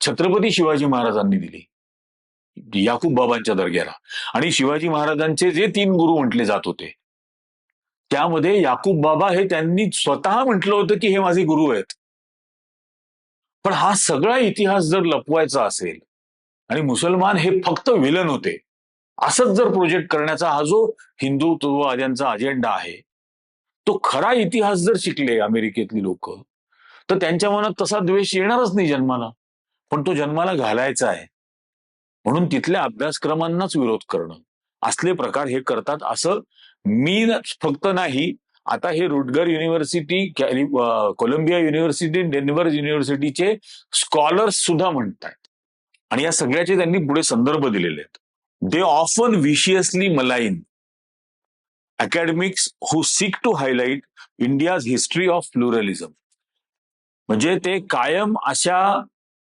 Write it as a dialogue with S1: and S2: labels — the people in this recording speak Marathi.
S1: छत्रपती शिवाजी महाराजांनी दिली याकूब बाबांच्या दर्ग्याला. आणि शिवाजी महाराजांचे जे 3 गुरु म्हटले जात होते त्यामध्ये याकूब बाबा हे त्यांनी स्वतः म्हटलं होतं की हे माझे गुरु आहेत. पण हा सगळा इतिहास जर लपवायचा असेल आणि मुसलमान हे फक्त विलन होते असंच जर प्रोजेक्ट करण्याचा हा जो हिंदुत्ववाद्यांचा अजेंडा आहे, तो खरा इतिहास जर शिकले अमेरिकेतली लोक तर त्यांच्या मनात तसा द्वेष येणारच नाही जन्माला. पण तो जन्माला घालायचा आहे म्हणून तिथल्या अभ्यासक्रमांनाच विरोध करणं असले प्रकार हे करतात असं मी फक्त नाही, आता हे Rutgers University, Columbia University, Denver युनिव्हर्सिटीचे स्कॉलर्स सुद्धा म्हणतात. आणि या सगळ्याचे त्यांनी पुढे संदर्भ दिलेले आहेत. They often viciously malign academics who seek to highlight India's history of pluralism. म्हणजे ते कायम अशा